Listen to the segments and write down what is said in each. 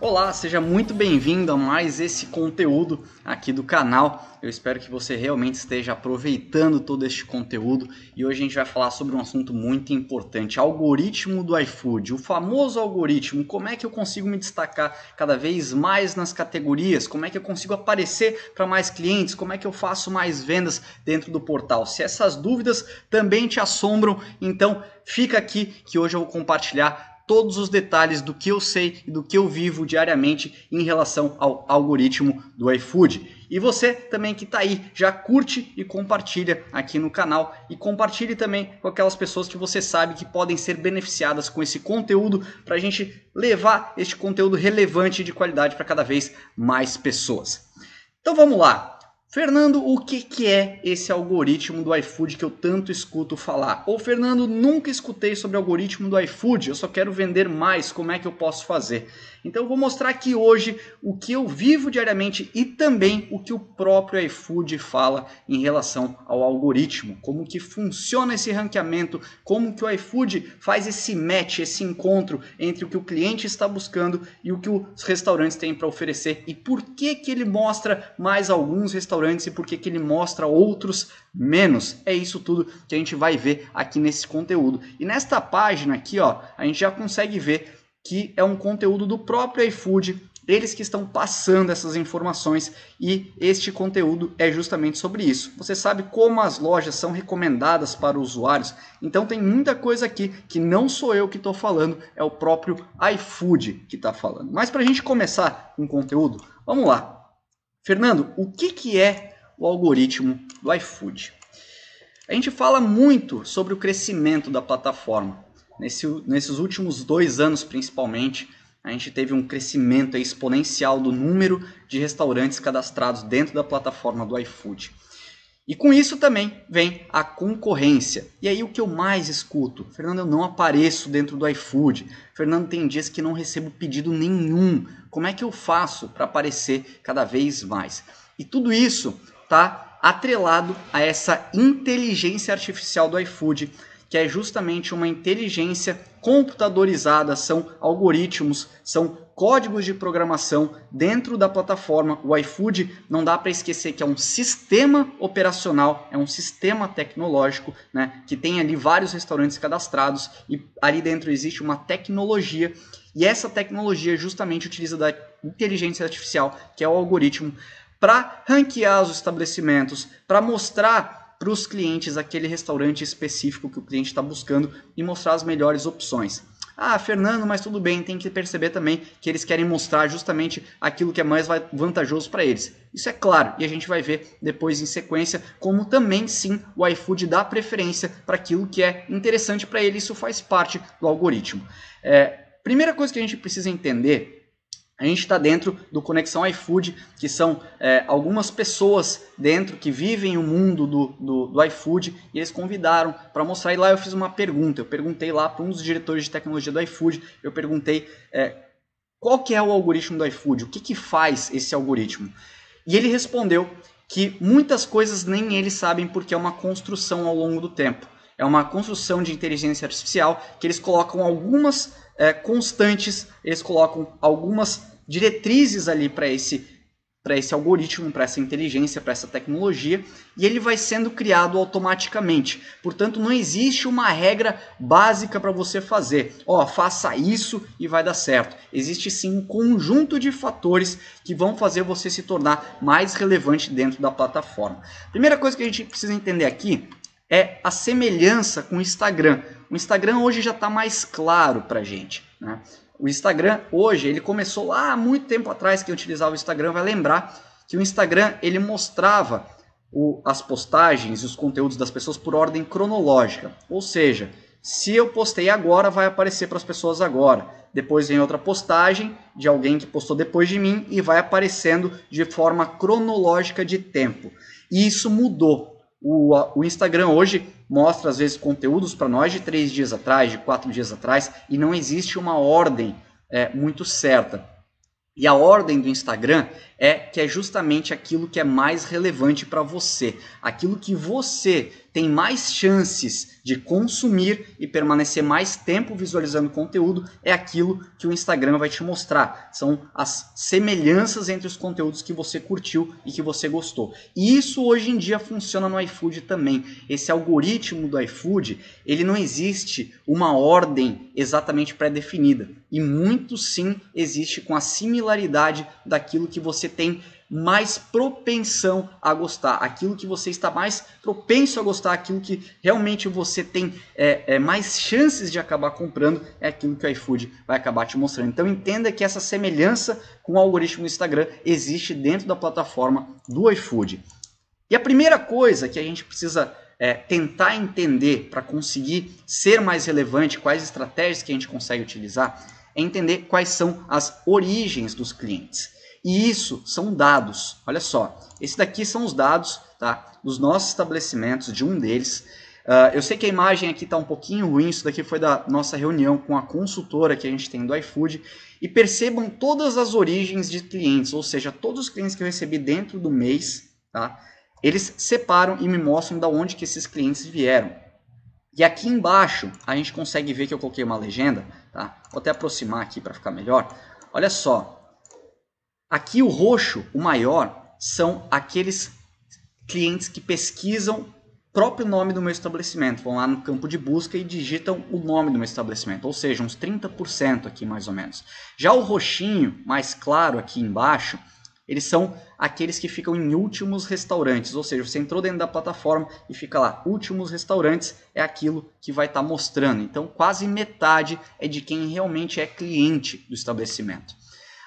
Olá, seja muito bem-vindo a mais esse conteúdo aqui do canal. Eu espero que você realmente esteja aproveitando todo este conteúdo e hoje a gente vai falar sobre um assunto muito importante, algoritmo do iFood, o famoso algoritmo, como é que eu consigo me destacar cada vez mais nas categorias, como é que eu consigo aparecer para mais clientes, como é que eu faço mais vendas dentro do portal. Se essas dúvidas também te assombram, então fica aqui que hoje eu vou compartilhar todos os detalhes do que eu sei e do que eu vivo diariamente em relação ao algoritmo do iFood. E você também que está aí, já curte e compartilha aqui no canal e compartilhe também com aquelas pessoas que você sabe que podem ser beneficiadas com esse conteúdo para a gente levar este conteúdo relevante e de qualidade para cada vez mais pessoas. Então vamos lá. Fernando, o que é esse algoritmo do iFood que eu tanto escuto falar? Ou Fernando, nunca escutei sobre o algoritmo do iFood, eu só quero vender mais, como é que eu posso fazer? Então eu vou mostrar aqui hoje o que eu vivo diariamente e também o que o próprio iFood fala em relação ao algoritmo, como que funciona esse ranqueamento, como que o iFood faz esse match, esse encontro entre o que o cliente está buscando e o que os restaurantes têm para oferecer e por que que ele mostra mais alguns restaurantes e por que que ele mostra outros menos. É isso tudo que a gente vai ver aqui nesse conteúdo. E nesta página aqui, ó, a gente já consegue ver que é um conteúdo do próprio iFood, eles que estão passando essas informações e este conteúdo é justamente sobre isso. Você sabe como as lojas são recomendadas para os usuários, então tem muita coisa aqui que não sou eu que estou falando, é o próprio iFood que está falando. Mas para a gente começar com o conteúdo, vamos lá. Fernando, o que é o algoritmo do iFood? A gente fala muito sobre o crescimento da plataforma. Nesses últimos 2 anos, principalmente, a gente teve um crescimento exponencial do número de restaurantes cadastrados dentro da plataforma do iFood. E com isso também vem a concorrência. E aí o que eu mais escuto? Fernando, eu não apareço dentro do iFood. Fernando, tem dias que não recebo pedido nenhum. Como é que eu faço para aparecer cada vez mais? E tudo isso está atrelado a essa inteligência artificial do iFood, que é justamente uma inteligência computadorizada, são algoritmos, são códigos de programação dentro da plataforma. O iFood não dá para esquecer que é um sistema operacional, é um sistema tecnológico, né, que tem ali vários restaurantes cadastrados e ali dentro existe uma tecnologia e essa tecnologia justamente utiliza da inteligência artificial, que é o algoritmo, para ranquear os estabelecimentos, para mostrar para os clientes aquele restaurante específico que o cliente está buscando e mostrar as melhores opções. Ah, Fernando, mas tudo bem, tem que perceber também que eles querem mostrar justamente aquilo que é mais vantajoso para eles. Isso é claro, e a gente vai ver depois em sequência como também sim o iFood dá preferência para aquilo que é interessante para ele, isso faz parte do algoritmo. Primeira coisa que a gente precisa entender, a gente está dentro do Conexão iFood, que são algumas pessoas dentro que vivem o mundo do iFood e eles convidaram para mostrar. E lá eu fiz uma pergunta, eu perguntei lá para um dos diretores de tecnologia do iFood, eu perguntei qual que é o algoritmo do iFood, o que faz esse algoritmo? E ele respondeu que muitas coisas nem eles sabem porque é uma construção ao longo do tempo. É uma construção de inteligência artificial que eles colocam algumas constantes, eles colocam algumas diretrizes ali para esse algoritmo, para essa inteligência, para essa tecnologia, e ele vai sendo criado automaticamente. Portanto, não existe uma regra básica para você fazer. Faça isso e vai dar certo. Existe sim um conjunto de fatores que vão fazer você se tornar mais relevante dentro da plataforma. Primeira coisa que a gente precisa entender aqui é a semelhança com o Instagram. O Instagram hoje já está mais claro para a gente, né? O Instagram hoje, ele começou lá há muito tempo atrás, quem utilizava o Instagram vai lembrar que o Instagram ele mostrava as postagens e os conteúdos das pessoas por ordem cronológica. Ou seja, se eu postei agora, vai aparecer para as pessoas agora. Depois vem outra postagem de alguém que postou depois de mim e vai aparecendo de forma cronológica de tempo. E isso mudou. O Instagram hoje mostra às vezes conteúdos para nós de 3 dias atrás, de 4 dias atrás, e não existe uma ordem muito certa. E a ordem do Instagram que é justamente aquilo que é mais relevante para você, aquilo que você tem mais chances de consumir e permanecer mais tempo visualizando conteúdo, é aquilo que o Instagram vai te mostrar. São as semelhanças entre os conteúdos que você curtiu e que você gostou. E isso hoje em dia funciona no iFood também. Esse algoritmo do iFood, ele não existe uma ordem exatamente pré-definida. E muito sim existe com a similaridade daquilo que você tem mais propensão a gostar, aquilo que você está mais propenso a gostar, aquilo que realmente você tem mais chances de acabar comprando, é aquilo que o iFood vai acabar te mostrando. Então entenda que essa semelhança com o algoritmo do Instagram existe dentro da plataforma do iFood. E a primeira coisa que a gente precisa tentar entender para conseguir ser mais relevante, quais estratégias que a gente consegue utilizar, é entender quais são as origens dos clientes. E isso são dados. Olha só, esse daqui são os dados, tá, dos nossos estabelecimentos, de um deles. Eu sei que a imagem aqui está um pouquinho ruim, isso daqui foi da nossa reunião com a consultora que a gente tem do iFood. E percebam todas as origens de clientes, ou seja, todos os clientes que eu recebi dentro do mês, tá, eles separam e me mostram de onde que esses clientes vieram. E aqui embaixo a gente consegue ver que eu coloquei uma legenda, tá? Vou até aproximar aqui para ficar melhor. Olha só. Aqui o roxo, o maior, são aqueles clientes que pesquisam o próprio nome do meu estabelecimento. Vão lá no campo de busca e digitam o nome do meu estabelecimento, ou seja, uns 30% aqui mais ou menos. Já o roxinho, mais claro aqui embaixo, eles são aqueles que ficam em últimos restaurantes, ou seja, você entrou dentro da plataforma e fica lá, últimos restaurantes é aquilo que vai estar mostrando. Então quase metade é de quem realmente é cliente do estabelecimento.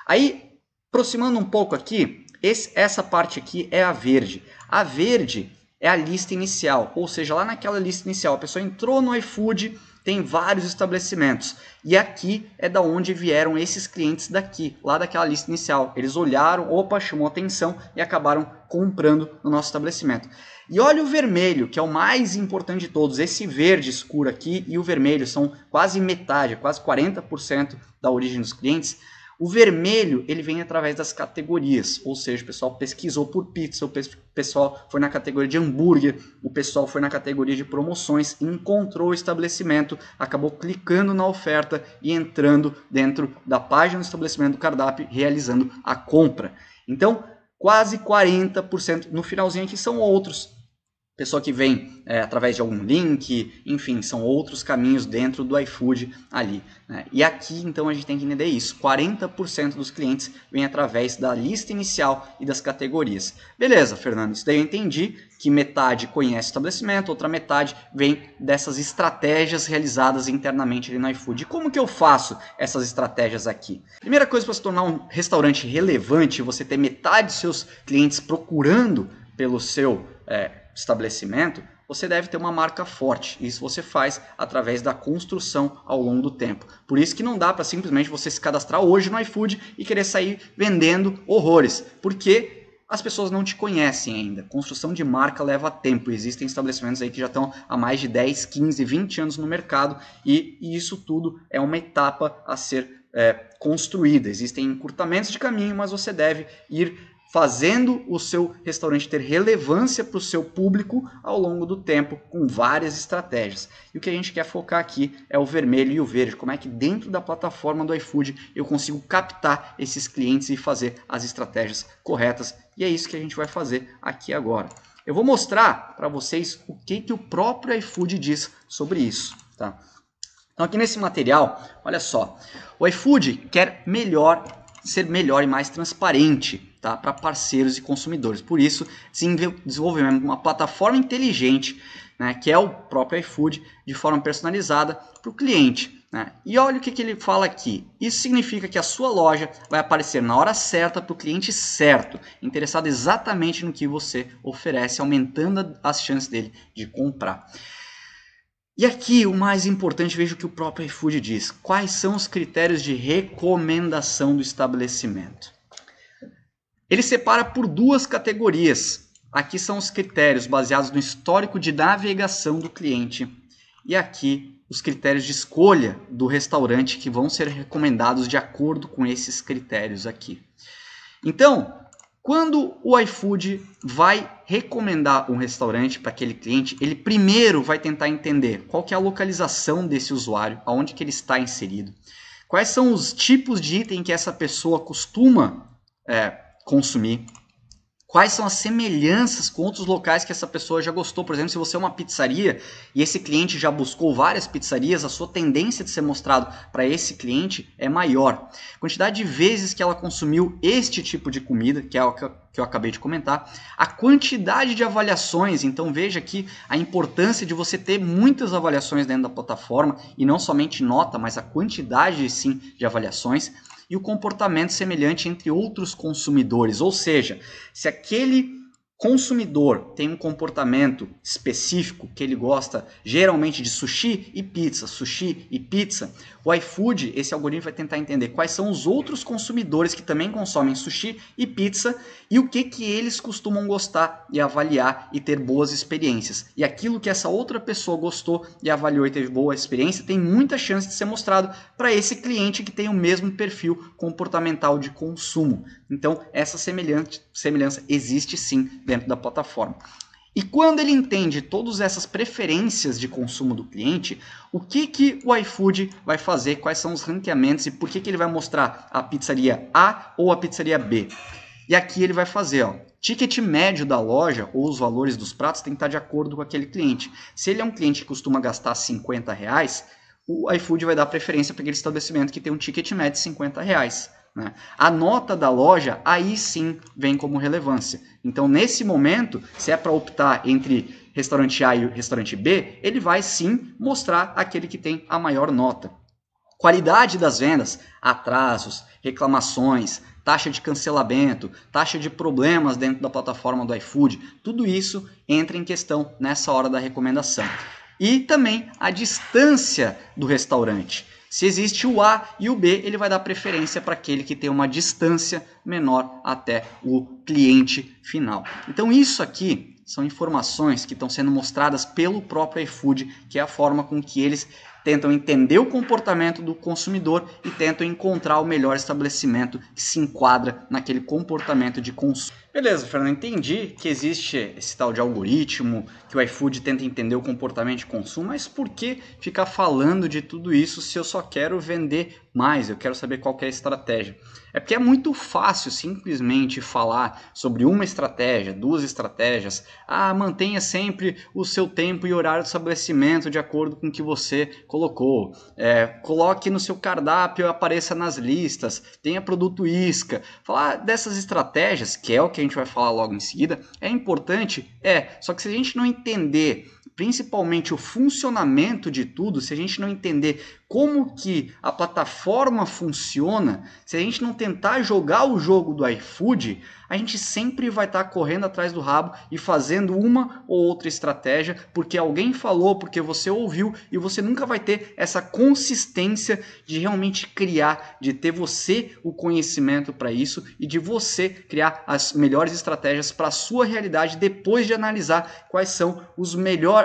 Aí, aproximando um pouco aqui, essa parte aqui é a verde. A verde é a lista inicial, ou seja, lá naquela lista inicial, a pessoa entrou no iFood, tem vários estabelecimentos. E aqui é da onde vieram esses clientes daqui, lá daquela lista inicial. Eles olharam, opa, chamou atenção e acabaram comprando no nosso estabelecimento. E olha o vermelho, que é o mais importante de todos. Esse verde escuro aqui e o vermelho são quase metade, quase 40% da origem dos clientes. O vermelho, ele vem através das categorias, ou seja, o pessoal pesquisou por pizza, o pessoal foi na categoria de hambúrguer, o pessoal foi na categoria de promoções, encontrou o estabelecimento, acabou clicando na oferta e entrando dentro da página do estabelecimento do cardápio, realizando a compra. Então, quase 40%, no finalzinho aqui são outros. Pessoa que vem através de algum link, enfim, são outros caminhos dentro do iFood ali, né? E aqui, então, a gente tem que entender isso. 40% dos clientes vêm através da lista inicial e das categorias. Beleza, Fernando, isso daí eu entendi que metade conhece o estabelecimento, outra metade vem dessas estratégias realizadas internamente ali no iFood. E como que eu faço essas estratégias aqui? Primeira coisa, para se tornar um restaurante relevante, você ter metade dos seus clientes procurando pelo seu estabelecimento, você deve ter uma marca forte. Isso você faz através da construção ao longo do tempo. Por isso que não dá para simplesmente você se cadastrar hoje no iFood e querer sair vendendo horrores, porque as pessoas não te conhecem ainda. Construção de marca leva tempo. Existem estabelecimentos aí que já estão há mais de 10, 15, 20 anos no mercado e isso tudo é uma etapa a ser construída. Existem encurtamentos de caminho, mas você deve ir fazendo o seu restaurante ter relevância para o seu público ao longo do tempo, com várias estratégias. E o que a gente quer focar aqui é o vermelho e o verde, como é que dentro da plataforma do iFood eu consigo captar esses clientes e fazer as estratégias corretas. E é isso que a gente vai fazer aqui agora. Eu vou mostrar para vocês o que o próprio iFood diz sobre isso, tá? Então aqui nesse material, olha só, o iFood quer ser melhor e mais transparente, tá, para parceiros e consumidores. Por isso, desenvolvemos uma plataforma inteligente, né, que é o próprio iFood, de forma personalizada para o cliente, né? E olha o que ele fala aqui. Isso significa que a sua loja vai aparecer na hora certa para o cliente certo, interessado exatamente no que você oferece, aumentando as chances dele de comprar. E aqui o mais importante, veja o que o próprio iFood diz. Quais são os critérios de recomendação do estabelecimento? Ele separa por duas categorias. Aqui são os critérios baseados no histórico de navegação do cliente. E aqui os critérios de escolha do restaurante que vão ser recomendados de acordo com esses critérios aqui. Então, Quando o iFood vai recomendar um restaurante para aquele cliente, ele primeiro vai tentar entender qual que é a localização desse usuário, aonde que ele está inserido, quais são os tipos de item que essa pessoa costuma consumir, quais são as semelhanças com outros locais que essa pessoa já gostou. Por exemplo, se você é uma pizzaria e esse cliente já buscou várias pizzarias, a sua tendência de ser mostrado para esse cliente é maior. A quantidade de vezes que ela consumiu este tipo de comida, que é o que eu acabei de comentar, a quantidade de avaliações. Então veja aqui a importância de você ter muitas avaliações dentro da plataforma, e não somente nota, mas a quantidade sim de avaliações. E o comportamento semelhante entre outros consumidores, ou seja, se aquele consumidor tem um comportamento específico que ele gosta geralmente de sushi e pizza, o iFood, esse algoritmo vai tentar entender quais são os outros consumidores que também consomem sushi e pizza e o que eles costumam gostar e avaliar e ter boas experiências. E aquilo que essa outra pessoa gostou e avaliou e teve boa experiência tem muita chance de ser mostrado para esse cliente que tem o mesmo perfil comportamental de consumo. Então, essa semelhança existe sim dentro da plataforma. E quando ele entende todas essas preferências de consumo do cliente, o que o iFood vai fazer, quais são os ranqueamentos e por que ele vai mostrar a pizzaria A ou a pizzaria B. E aqui ele vai fazer, ticket médio da loja ou os valores dos pratos tem que estar de acordo com aquele cliente. Se ele é um cliente que costuma gastar R$50, o iFood vai dar preferência para aquele estabelecimento que tem um ticket médio de R$50. Né? A nota da loja, aí sim vem como relevância. Então, nesse momento, se é para optar entre restaurante A e restaurante B, ele vai sim mostrar aquele que tem a maior nota. Qualidade das vendas, atrasos, reclamações, taxa de cancelamento, taxa de problemas dentro da plataforma do iFood, tudo isso entra em questão nessa hora da recomendação. E também a distância do restaurante. Se existe o A e o B, ele vai dar preferência para aquele que tem uma distância menor até o cliente final. Então isso aqui são informações que estão sendo mostradas pelo próprio iFood, que é a forma com que eles tentam entender o comportamento do consumidor e tentam encontrar o melhor estabelecimento que se enquadra naquele comportamento de consumo. Beleza, Fernando, entendi que existe esse tal de algoritmo, que o iFood tenta entender o comportamento de consumo, mas por que ficar falando de tudo isso se eu só quero vender mais, eu quero saber qual que é a estratégia? É porque é muito fácil simplesmente falar sobre uma estratégia, duas estratégias. Mantenha sempre o seu tempo e horário de estabelecimento de acordo com o que você colocou. Coloque no seu cardápio e apareça nas listas. Tenha produto isca. Falar dessas estratégias, que é o que a gente vai falar logo em seguida, é importante, só que se a gente não entender principalmente o funcionamento de tudo, se a gente não entender como que a plataforma funciona, se a gente não tentar jogar o jogo do iFood, a gente sempre vai estar correndo atrás do rabo e fazendo uma ou outra estratégia, porque alguém falou, porque você ouviu, e você nunca vai ter essa consistência de realmente criar, de ter você o conhecimento para isso e de você criar as melhores estratégias para a sua realidade depois de analisar quais são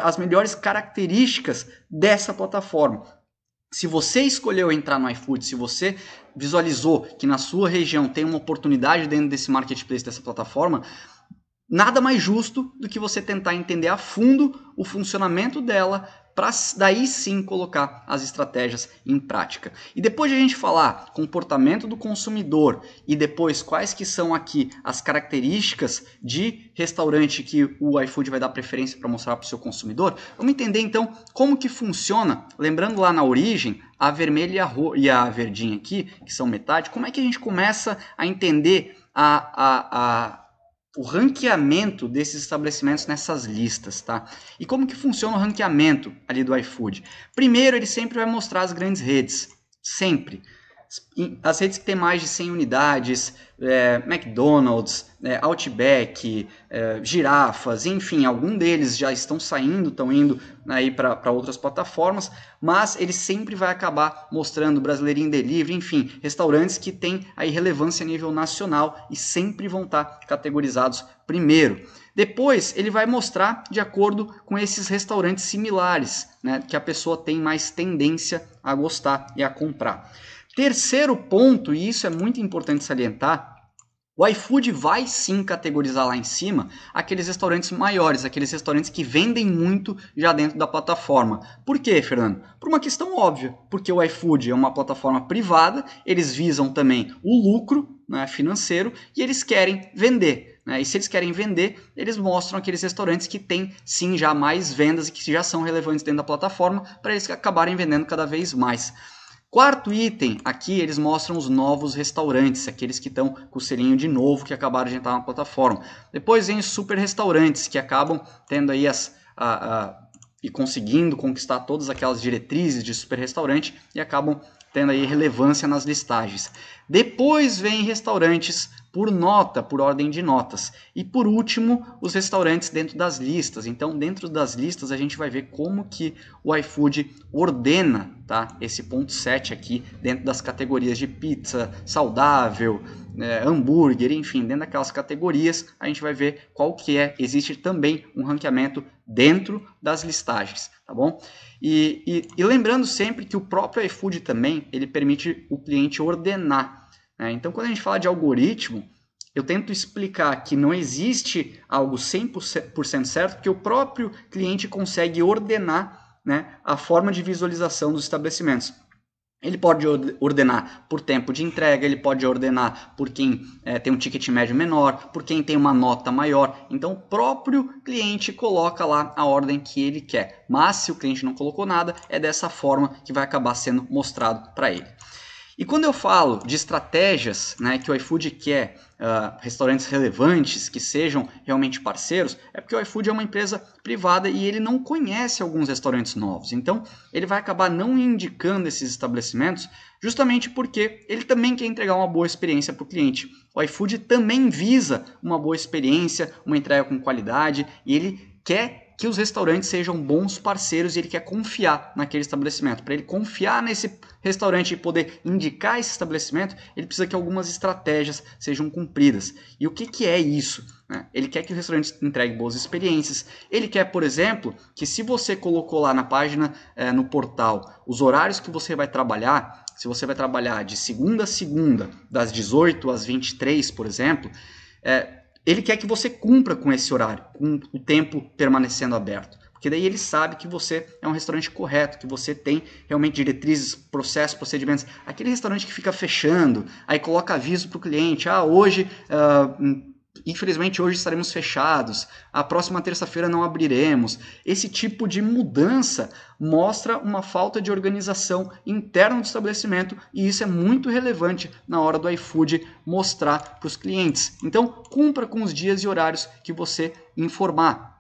as melhores características dessa plataforma. Se você escolheu entrar no iFood, se você visualizou que na sua região tem uma oportunidade dentro desse marketplace, dessa plataforma, nada mais justo do que você tentar entender a fundo o funcionamento dela para daí sim colocar as estratégias em prática. E depois de a gente falar comportamento do consumidor e depois quais que são aqui as características de restaurante que o iFood vai dar preferência para mostrar para o seu consumidor, vamos entender então como que funciona, lembrando lá na origem, a vermelha e a verdinha aqui, que são metade, como é que a gente começa a entender o ranqueamento desses estabelecimentos nessas listas, tá? E como que funciona o ranqueamento ali do iFood? Primeiro, ele sempre vai mostrar as grandes redes, sempre. As redes que têm mais de 100 unidades, McDonald's, Outback, Girafas, enfim, algum deles já estão saindo, estão indo aí para outras plataformas, mas ele sempre vai acabar mostrando Brasileirinho Delivery, enfim, restaurantes que têm aí relevância a nível nacional e sempre vão estar categorizados primeiro. Depois ele vai mostrar de acordo com esses restaurantes similares, né, que a pessoa tem mais tendência a gostar e a comprar. Terceiro ponto, e isso é muito importante salientar, O iFood vai sim categorizar lá em cima aqueles restaurantes maiores, aqueles restaurantes que vendem muito já dentro da plataforma. Por quê, Fernando? Por uma questão óbvia, porque o iFood é uma plataforma privada, eles visam também o lucro, né, financeiro, e eles querem vender. E se eles querem vender, eles mostram aqueles restaurantes que têm sim já mais vendas e que já são relevantes dentro da plataforma para eles acabarem vendendo cada vez mais. Quarto item, aqui eles mostram os novos restaurantes, aqueles que estão com o selinho de novo, que acabaram de entrar na plataforma. Depois vem os super restaurantes, que acabam tendo aí e conseguindo conquistar todas aquelas diretrizes de super restaurante e acabam tendo aí relevância nas listagens. Depois vem restaurantes por nota, por ordem de notas. E por último, os restaurantes dentro das listas. Então, dentro das listas, a gente vai ver como que o iFood ordena, tá? Esse ponto 7 aqui, dentro das categorias de pizza, saudável, hambúrguer, enfim, dentro daquelas categorias, a gente vai ver qual que é. Existe também um ranqueamento dentro das listagens, tá bom? E lembrando sempre que o próprio iFood também, ele permite o cliente ordenar. Então, quando a gente fala de algoritmo, eu tento explicar que não existe algo 100% certo, porque o próprio cliente consegue ordenar, né, a forma de visualização dos estabelecimentos. Ele pode ordenar por tempo de entrega, ele pode ordenar por quem tem um ticket médio menor, por quem tem uma nota maior. Então, o próprio cliente coloca lá a ordem que ele quer. Mas, se o cliente não colocou nada, é dessa forma que vai acabar sendo mostrado para ele. E quando eu falo de estratégias, né, que o iFood quer restaurantes relevantes, que sejam realmente parceiros, é porque o iFood é uma empresa privada e ele não conhece alguns restaurantes novos. Então, ele vai acabar não indicando esses estabelecimentos justamente porque ele também quer entregar uma boa experiência para o cliente. O iFood também visa uma boa experiência, uma entrega com qualidade e ele quer que os restaurantes sejam bons parceiros e ele quer confiar naquele estabelecimento. Para ele confiar nesse restaurante e poder indicar esse estabelecimento, ele precisa que algumas estratégias sejam cumpridas. E o que é isso? Ele quer que o restaurante entregue boas experiências. Ele quer, por exemplo, que se você colocou lá na página, no portal, os horários que você vai trabalhar, se você vai trabalhar de segunda a segunda, das 18 às 23, por exemplo, ele quer que você cumpra com esse horário, com o tempo permanecendo aberto. Porque daí ele sabe que você é um restaurante correto, que você tem realmente diretrizes, processos, procedimentos. Aquele restaurante que fica fechando, aí coloca aviso para o cliente, hoje, infelizmente hoje estaremos fechados, a próxima terça-feira não abriremos. Esse tipo de mudança mostra uma falta de organização interna do estabelecimento e isso é muito relevante na hora do iFood mostrar para os clientes. Então, cumpra com os dias e horários que você informar.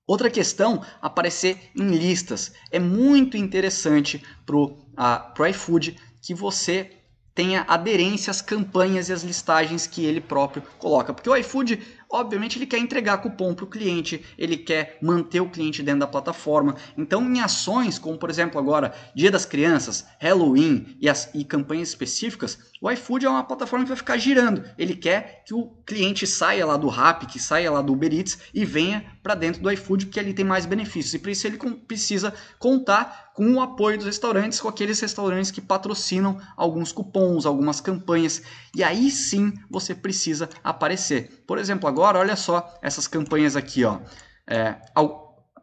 Outra questão, aparecer em listas. É muito interessante para o iFood que você tenha aderência às campanhas e às listagens que ele próprio coloca. Porque o iFood, obviamente, ele quer entregar cupom para o cliente, ele quer manter o cliente dentro da plataforma. Então, em ações como, por exemplo, agora, Dia das Crianças, Halloween e campanhas específicas, o iFood é uma plataforma que vai ficar girando. Ele quer que o cliente saia lá do Rappi, que saia lá do Uber Eats e venha para dentro do iFood, porque ali tem mais benefícios. E por isso ele precisa contar com o apoio dos restaurantes, com aqueles restaurantes que patrocinam alguns cupons, algumas campanhas. E aí sim você precisa aparecer. Por exemplo, agora, olha só essas campanhas aqui, ó.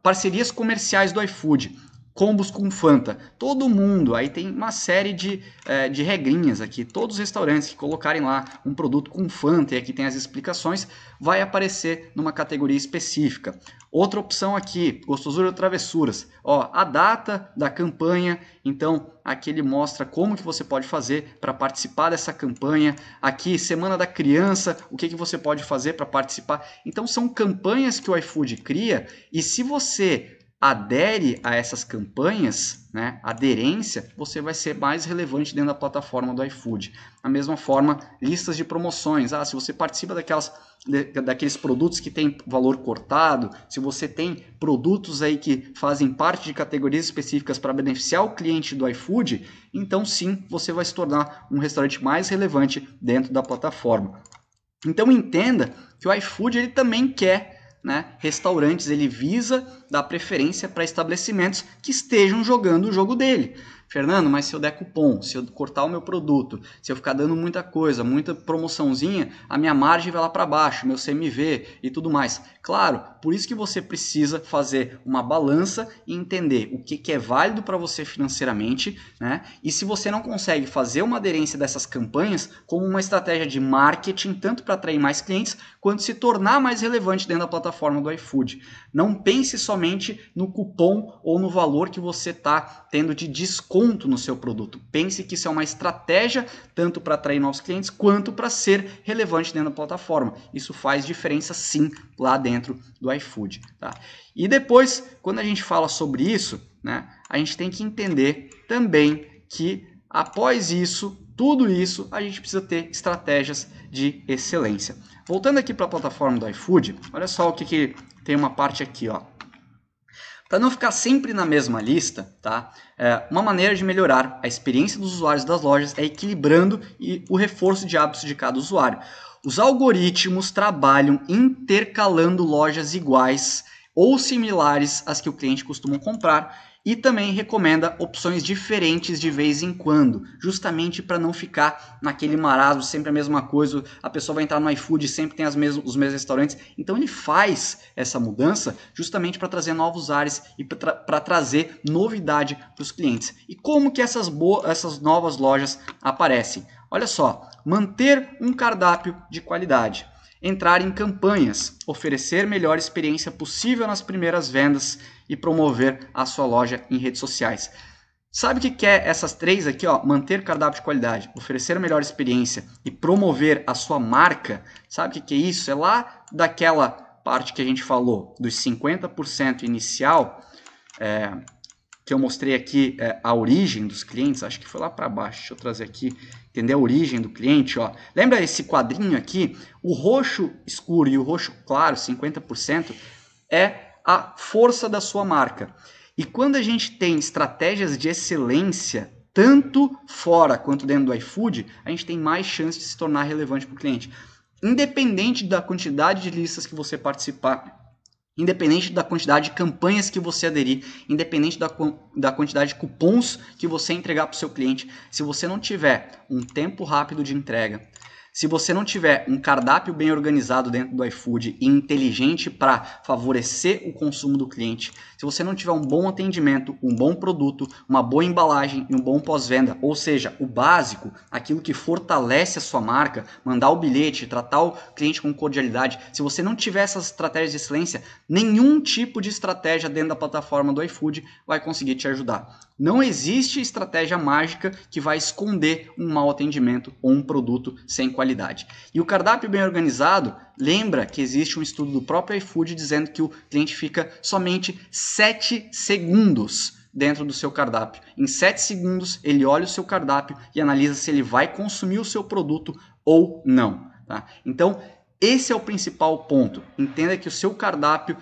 Parcerias comerciais do iFood. Combos com Fanta, todo mundo, aí tem uma série de regrinhas aqui, todos os restaurantes que colocarem lá um produto com Fanta, e aqui tem as explicações, vai aparecer numa categoria específica. Outra opção aqui, gostosura ou travessuras, a data da campanha, então aqui ele mostra como que você pode fazer para participar dessa campanha, aqui Semana da Criança, o que você pode fazer para participar, então são campanhas que o iFood cria, e se você adere a essas campanhas, né, aderência, você vai ser mais relevante dentro da plataforma do iFood. Da mesma forma, listas de promoções. Se você participa daqueles produtos que tem valor cortado, se você tem produtos aí que fazem parte de categorias específicas para beneficiar o cliente do iFood, então sim, você vai se tornar um restaurante mais relevante dentro da plataforma. Então entenda que o iFood ele também quer restaurantes, ele visa dar preferência para estabelecimentos que estejam jogando o jogo dele. Fernando, mas se eu der cupom, se eu cortar o meu produto, se eu ficar dando muita coisa, muita promoçãozinha, a minha margem vai lá para baixo, meu CMV e tudo mais. Claro, por isso que você precisa fazer uma balança e entender o que é válido para você financeiramente, né? E se você não consegue fazer uma aderência dessas campanhas como uma estratégia de marketing, tanto para atrair mais clientes, quanto se tornar mais relevante dentro da plataforma do iFood. Não pense somente no cupom ou no valor que você está tendo de desconto no seu produto. Pense que isso é uma estratégia tanto para atrair novos clientes quanto para ser relevante dentro da plataforma. Isso faz diferença sim lá dentro do iFood. Tá? E depois, quando a gente fala sobre isso, né, a gente tem que entender também que após isso, tudo isso, a gente precisa ter estratégias de excelência. Voltando aqui para a plataforma do iFood, olha só o que tem uma parte aqui, ó. Para não ficar sempre na mesma lista, tá? Uma maneira de melhorar a experiência dos usuários das lojas é equilibrando o reforço de hábitos de cada usuário. Os algoritmos trabalham intercalando lojas iguais ou similares às que o cliente costuma comprar e também recomenda opções diferentes de vez em quando, justamente para não ficar naquele marasmo, sempre a mesma coisa, a pessoa vai entrar no iFood e sempre tem os mesmos restaurantes. Então ele faz essa mudança justamente para trazer novos ares e para trazer novidade para os clientes. E como que essas novas lojas aparecem? Olha só, manter um cardápio de qualidade, entrar em campanhas, oferecer melhor experiência possível nas primeiras vendas e promover a sua loja em redes sociais. Sabe o que é essas três aqui? Ó? Manter cardápio de qualidade, oferecer a melhor experiência e promover a sua marca. Sabe o que é isso? É lá daquela parte que a gente falou, dos 50% inicial, que eu mostrei aqui a origem dos clientes, acho que foi lá para baixo, deixa eu trazer aqui, entender a origem do cliente, ó. Lembra esse quadrinho aqui? O roxo escuro e o roxo claro, 50%, é a força da sua marca. E quando a gente tem estratégias de excelência, tanto fora quanto dentro do iFood, a gente tem mais chance de se tornar relevante para o cliente. Independente da quantidade de listas que você participar, independente da quantidade de campanhas que você aderir, independente da quantidade de cupons que você entregar para o seu cliente, se você não tiver um tempo rápido de entrega, se você não tiver um cardápio bem organizado dentro do iFood e inteligente para favorecer o consumo do cliente, se você não tiver um bom atendimento, um bom produto, uma boa embalagem e um bom pós-venda, ou seja, o básico, aquilo que fortalece a sua marca, mandar o bilhete, tratar o cliente com cordialidade, se você não tiver essas estratégias de excelência, nenhum tipo de estratégia dentro da plataforma do iFood vai conseguir te ajudar. Não existe estratégia mágica que vai esconder um mau atendimento ou um produto sem qualidade. E o cardápio bem organizado, lembra que existe um estudo do próprio iFood dizendo que o cliente fica somente 7 segundos dentro do seu cardápio. Em 7 segundos ele olha o seu cardápio e analisa se ele vai consumir o seu produto ou não. Tá? Então, esse é o principal ponto. Entenda que o seu cardápio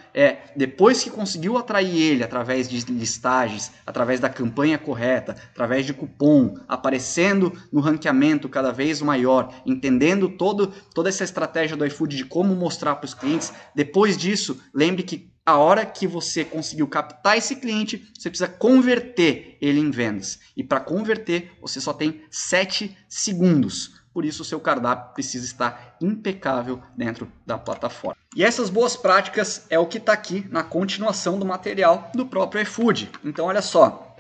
depois que conseguiu atrair ele através de listagens, através da campanha correta, através de cupom, aparecendo no ranqueamento cada vez maior, entendendo toda essa estratégia do iFood de como mostrar para os clientes, depois disso, lembre que a hora que você conseguiu captar esse cliente, você precisa converter ele em vendas. E para converter, você só tem 7 segundos. Por isso, o seu cardápio precisa estar impecável dentro da plataforma. E essas boas práticas é o que está aqui na continuação do material do próprio iFood. Então, olha só.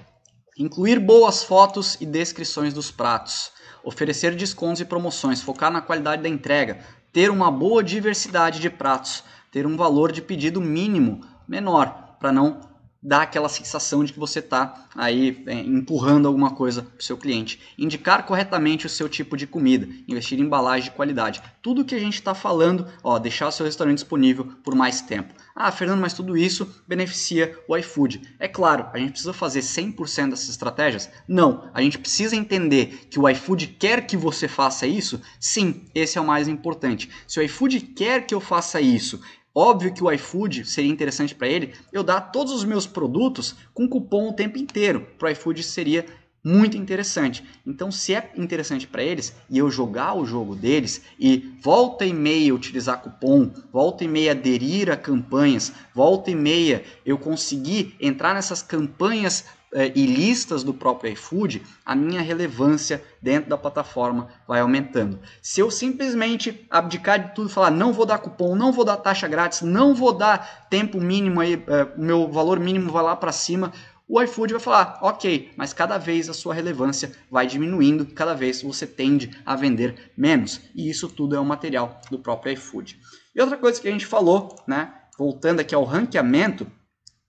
Incluir boas fotos e descrições dos pratos. Oferecer descontos e promoções. Focar na qualidade da entrega. Ter uma boa diversidade de pratos. Ter um valor de pedido mínimo menor, para não dar aquela sensação de que você está aí empurrando alguma coisa para o seu cliente. Indicar corretamente o seu tipo de comida, investir em embalagem de qualidade. Tudo que a gente está falando, deixar o seu restaurante disponível por mais tempo. Ah, Fernando, mas tudo isso beneficia o iFood. É claro, a gente precisa fazer 100% dessas estratégias? Não, a gente precisa entender que o iFood quer que você faça isso? Sim, esse é o mais importante. Se o iFood quer que eu faça isso, óbvio que o iFood seria interessante para ele eu dar todos os meus produtos com cupom o tempo inteiro. Para o iFood seria muito interessante. Então, se é interessante para eles e eu jogar o jogo deles e volta e meia utilizar cupom, volta e meia aderir a campanhas, volta e meia eu conseguir entrar nessas campanhas e listas do próprio iFood, a minha relevância dentro da plataforma vai aumentando. Se eu simplesmente abdicar de tudo, falar não vou dar cupom, não vou dar taxa grátis, não vou dar tempo mínimo, o meu valor mínimo vai lá para cima, o iFood vai falar, ok, mas cada vez a sua relevância vai diminuindo, cada vez você tende a vender menos. E isso tudo é um material do próprio iFood. E outra coisa que a gente falou, né, voltando aqui ao ranqueamento,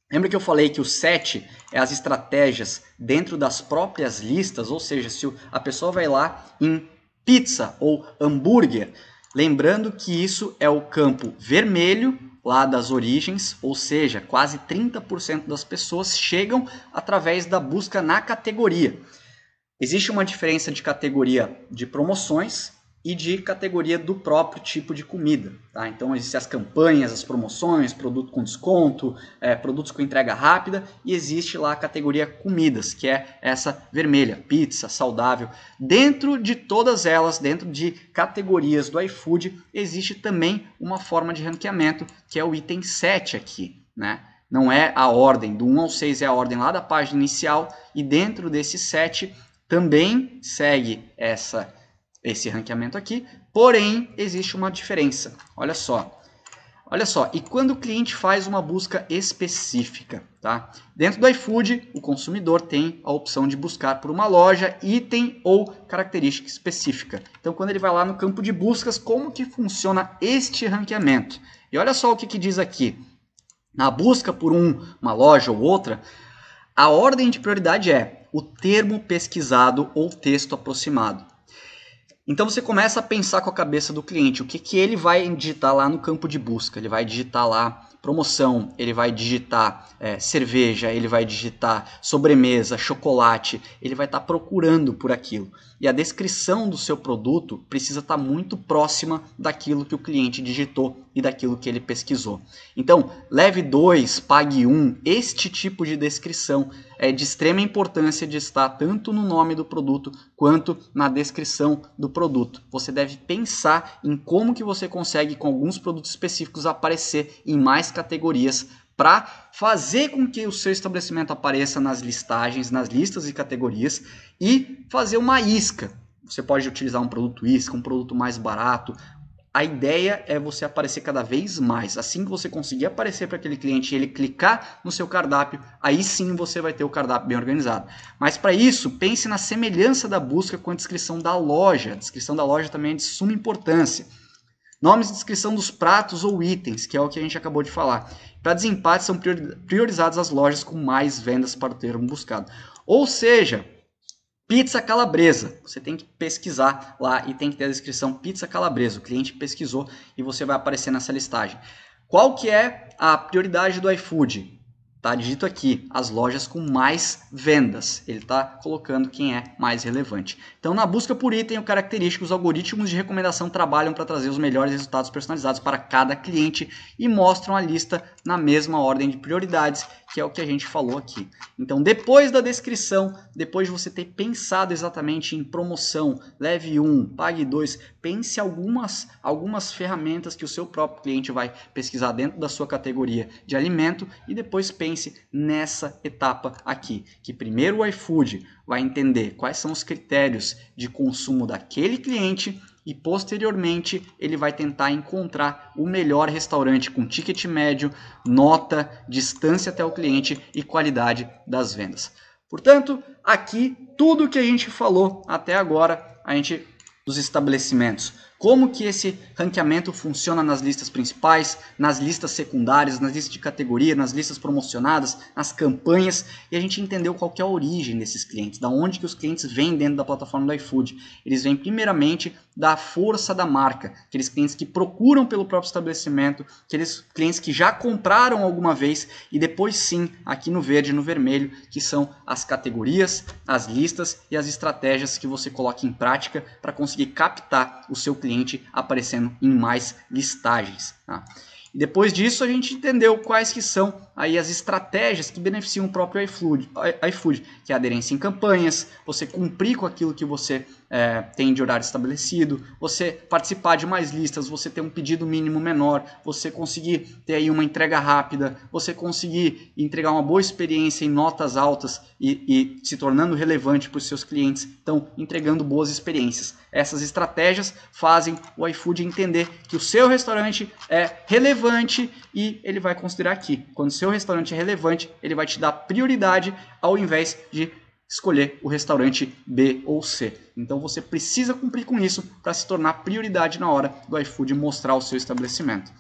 lembra que eu falei que o 7 é as estratégias dentro das próprias listas, ou seja, se a pessoa vai lá em pizza ou hambúrguer, lembrando que isso é o campo vermelho lá das origens, ou seja, quase 30% das pessoas chegam através da busca na categoria. Existe uma diferença de categoria de promoções e de categoria do próprio tipo de comida. Tá? Então existem as campanhas, as promoções, produto com desconto, produtos com entrega rápida, e existe lá a categoria comidas, que é essa vermelha, pizza, saudável. Dentro de todas elas, dentro de categorias do iFood, existe também uma forma de ranqueamento, que é o item 7 aqui, né? Não é a ordem, do 1 ao 6 é a ordem lá da página inicial, e dentro desse 7 também segue esse ranqueamento aqui, porém existe uma diferença. Olha só, e quando o cliente faz uma busca específica, tá? Dentro do iFood, o consumidor tem a opção de buscar por uma loja, item ou característica específica. Então, quando ele vai lá no campo de buscas, como que funciona este ranqueamento? E olha só o que diz aqui. Na busca por uma loja ou outra, a ordem de prioridade é o termo pesquisado ou texto aproximado. Então você começa a pensar com a cabeça do cliente, o que ele vai digitar lá no campo de busca. Ele vai digitar lá promoção, ele vai digitar cerveja, ele vai digitar sobremesa, chocolate, ele vai estar procurando por aquilo. E a descrição do seu produto precisa estar muito próxima daquilo que o cliente digitou e daquilo que ele pesquisou. Então, leve 2, pague 1, este tipo de descrição é de extrema importância de estar tanto no nome do produto quanto na descrição do produto. Você deve pensar em como que você consegue, com alguns produtos específicos, aparecer em mais categorias para fazer com que o seu estabelecimento apareça nas listagens, nas listas e categorias, e fazer uma isca. Você pode utilizar um produto isca, um produto mais barato. A ideia é você aparecer cada vez mais. Assim que você conseguir aparecer para aquele cliente e ele clicar no seu cardápio, aí sim você vai ter o cardápio bem organizado. Mas para isso, pense na semelhança da busca com a descrição da loja. A descrição da loja também é de suma importância. Nomes e descrição dos pratos ou itens, que é o que a gente acabou de falar. Para desempate, são priorizadas as lojas com mais vendas para o termo buscado. Ou seja, pizza calabresa. Você tem que pesquisar lá e tem que ter a descrição pizza calabresa. O cliente pesquisou e você vai aparecer nessa listagem. Qual que é a prioridade do iFood? Tá dito aqui, as lojas com mais vendas. Ele está colocando quem é mais relevante. Então, na busca por item ou característica, os algoritmos de recomendação trabalham para trazer os melhores resultados personalizados para cada cliente e mostram a lista na mesma ordem de prioridades, que é o que a gente falou aqui. Então, depois da descrição, depois de você ter pensado exatamente em promoção, leve 1, pague 2, pense algumas ferramentas que o seu próprio cliente vai pesquisar dentro da sua categoria de alimento e depois pense nessa etapa aqui, que primeiro o iFood vai entender quais são os critérios de consumo daquele cliente e posteriormente ele vai tentar encontrar o melhor restaurante com ticket médio, nota, distância até o cliente e qualidade das vendas. Portanto, aqui tudo que a gente falou até agora, dos estabelecimentos. Como que esse ranqueamento funciona nas listas principais, nas listas secundárias, nas listas de categoria, nas listas promocionadas, nas campanhas, e a gente entendeu qual que é a origem desses clientes, da onde que os clientes vêm dentro da plataforma do iFood. Eles vêm primeiramente da força da marca, aqueles clientes que procuram pelo próprio estabelecimento, aqueles clientes que já compraram alguma vez, e depois sim, aqui no verde e no vermelho, que são as categorias, as listas e as estratégias que você coloca em prática para conseguir captar o seu cliente aparecendo em mais listagens. Tá? E depois disso a gente entendeu quais que são aí as estratégias que beneficiam o próprio iFood, que é a aderência em campanhas, você cumprir com aquilo que você tem de horário estabelecido, você participar de mais listas, você ter um pedido mínimo menor, você conseguir ter aí uma entrega rápida, você conseguir entregar uma boa experiência em notas altas e se tornando relevante para os seus clientes, então entregando boas experiências. Essas estratégias fazem o iFood entender que o seu restaurante é relevante e ele vai considerar aqui. Quando o seu restaurante é relevante, ele vai te dar prioridade ao invés de escolher o restaurante B ou C. Então você precisa cumprir com isso para se tornar prioridade na hora do iFood mostrar o seu estabelecimento.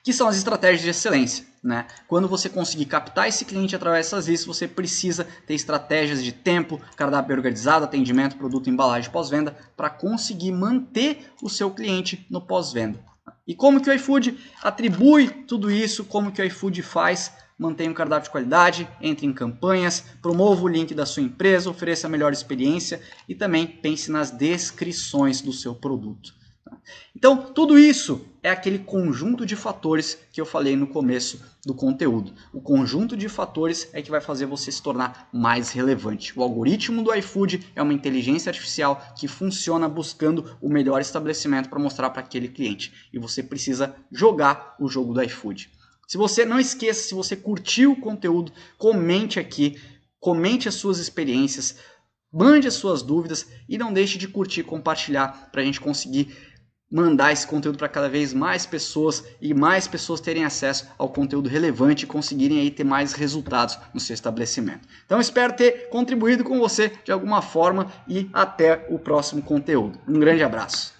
Que são as estratégias de excelência, né? Quando você conseguir captar esse cliente através dessas listas, você precisa ter estratégias de tempo, cardápio organizado, atendimento, produto, embalagem, pós-venda, para conseguir manter o seu cliente no pós-venda. E como que o iFood atribui tudo isso, como que o iFood faz? Mantenha um cardápio de qualidade, entre em campanhas, promova o link da sua empresa, ofereça a melhor experiência e também pense nas descrições do seu produto. Então, tudo isso é aquele conjunto de fatores que eu falei no começo do conteúdo. O conjunto de fatores é que vai fazer você se tornar mais relevante. O algoritmo do iFood é uma inteligência artificial que funciona buscando o melhor estabelecimento para mostrar para aquele cliente. E você precisa jogar o jogo do iFood. Se você não esqueça, se você curtiu o conteúdo, comente aqui, comente as suas experiências, mande as suas dúvidas e não deixe de curtir e compartilhar para a gente conseguir mandar esse conteúdo para cada vez mais pessoas e mais pessoas terem acesso ao conteúdo relevante e conseguirem aí ter mais resultados no seu estabelecimento. Então espero ter contribuído com você de alguma forma e até o próximo conteúdo. Um grande abraço.